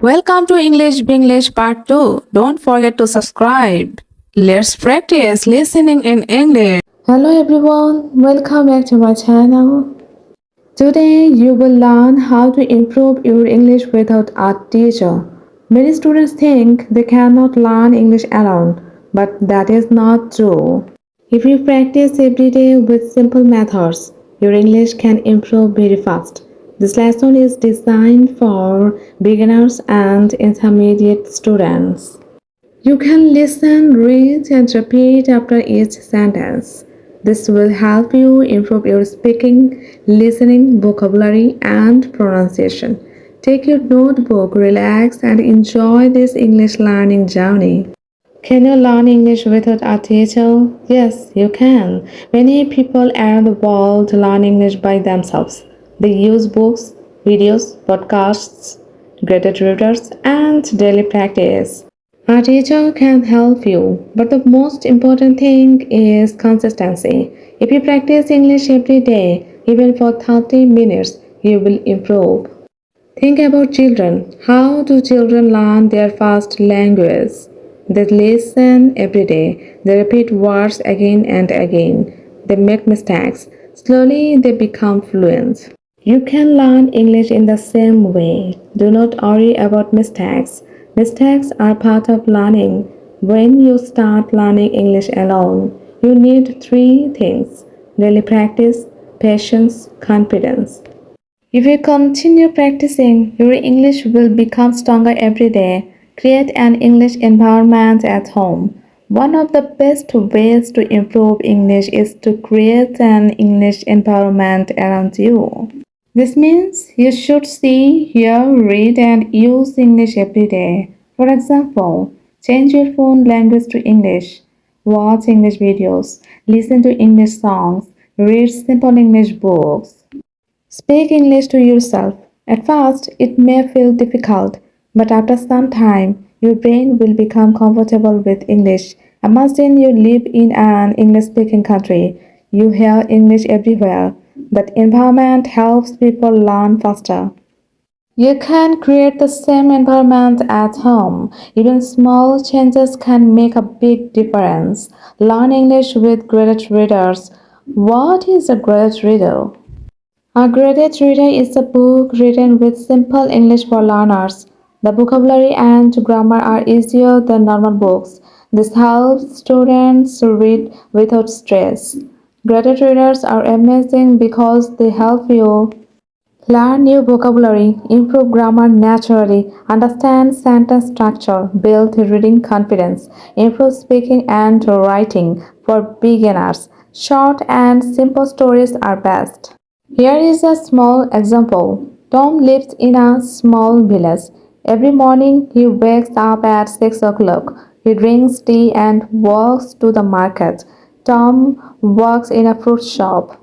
Welcome to English Binglish Part 2. Don't forget to subscribe. Let's practice listening in English. Hello everyone, welcome back to my channel. Today you will learn how to improve your English without a teacher. Many students think they cannot learn English alone, but that is not true. If you practice every day with simple methods, your English can improve very fast. This lesson is designed for beginners and intermediate students. You can listen, read, and repeat after each sentence. This will help you improve your speaking, listening, vocabulary, and pronunciation. Take your notebook, relax, and enjoy this English learning journey. Can you learn English without a teacher? Yes, you can. Many people around the world learn English by themselves. They use books, videos, podcasts, graded readers, and daily practice. A teacher can help you, but the most important thing is consistency. If you practice English every day, even for 30 minutes, you will improve. Think about children. How do children learn their first language? They listen every day. They repeat words again and again. They make mistakes. Slowly, they become fluent. You can learn English in the same way. Do not worry about mistakes. Mistakes are part of learning. When you start learning English alone, you need three things: daily practice, patience, confidence. If you continue practicing, your English will become stronger every day. Create an English environment at home. One of the best ways to improve English is to create an English environment around you. This means you should see, hear, read, and use English every day. For example, change your phone language to English, watch English videos, listen to English songs, read simple English books. Speak English to yourself. At first, it may feel difficult, but after some time, your brain will become comfortable with English. Imagine you live in an English speaking country. You hear English everywhere. That environment helps people learn faster. You can create the same environment at home. Even small changes can make a big difference. Learn English with graded readers. What is a graded reader? A graded reader is a book written with simple English for learners. The vocabulary and grammar are easier than normal books. This helps students read without stress. Graded readers are amazing because they help you learn new vocabulary, improve grammar naturally, understand sentence structure, build reading confidence, improve speaking and writing. For beginners, short and simple stories are best. Here is a small example. Tom lives in a small village. Every morning he wakes up at 6 o'clock. He drinks tea and walks to the market. Tom works in a fruit shop.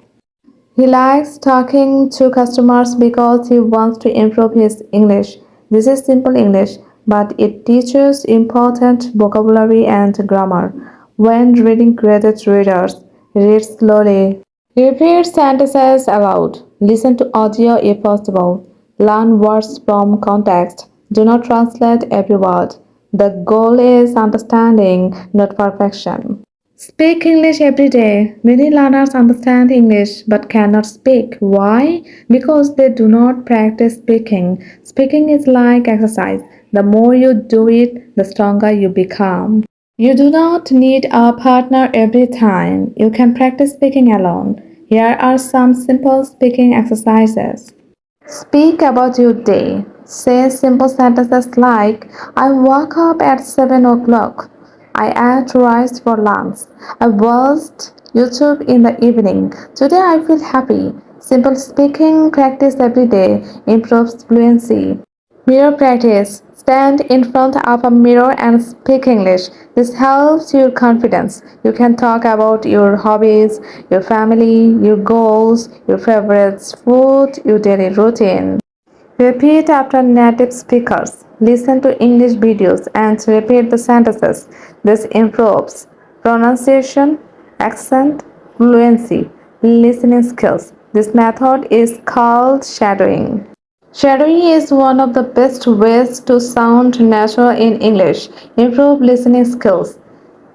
He likes talking to customers because he wants to improve his English. This is simple English, but it teaches important vocabulary and grammar. When reading graded readers, read slowly. Repeat sentences aloud. Listen to audio if possible. Learn words from context. Do not translate every word. The goal is understanding, not perfection. Speak English every day. Many learners understand English but cannot speak. Why? Because they do not practice speaking. Speaking is like exercise. The more you do it, the stronger you become. You do not need a partner every time. You can practice speaking alone. Here are some simple speaking exercises. Speak about your day. Say simple sentences like I woke up at 7 o'clock. I ate rice for lunch. I watched YouTube in the evening. Today I feel happy. Simple speaking practice every day improves fluency. Mirror practice. Stand in front of a mirror and speak English. This helps your confidence. You can talk about your hobbies, your family, your goals, your favorites, food, your daily routine. Repeat after native speakers. Listen to English videos and repeat the sentences. This improves pronunciation, accent, fluency, listening skills. This method is called shadowing. Shadowing is one of the best ways to sound natural in English. Improve listening skills.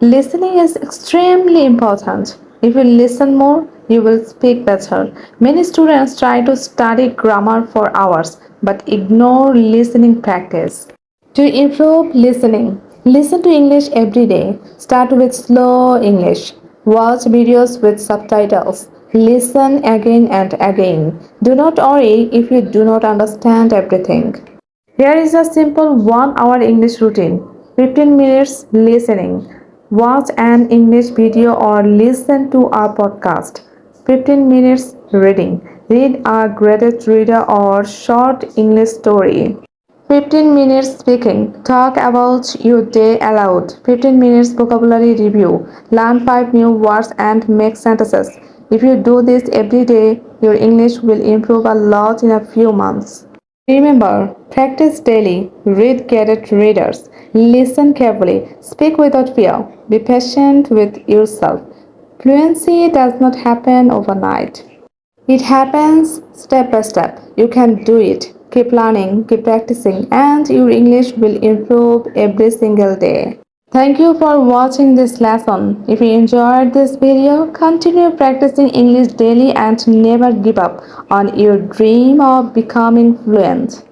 Listening is extremely important. If you listen more, you will speak better. Many students try to study grammar for hours but ignore listening practice. To improve listening, listen to English every day. Start with slow English. Watch videos with subtitles. Listen again and again. Do not worry if you do not understand everything. Here is a simple 1 hour English routine. 15 minutes listening. Watch an English video or listen to a podcast. 15 minutes reading. Read a graded reader or short English story. 15 minutes speaking. Talk about your day aloud. 15 minutes vocabulary review. Learn 5 new words and make sentences. If you do this every day, your English will improve a lot in a few months. Remember, practice daily. Read guided readers. Listen carefully. Speak without fear. Be patient with yourself. Fluency does not happen overnight. It happens step by step. You can do it. Keep learning, keep practicing, and your English will improve every single day. Thank you for watching this lesson. If you enjoyed this video, continue practicing English daily and never give up on your dream of becoming fluent.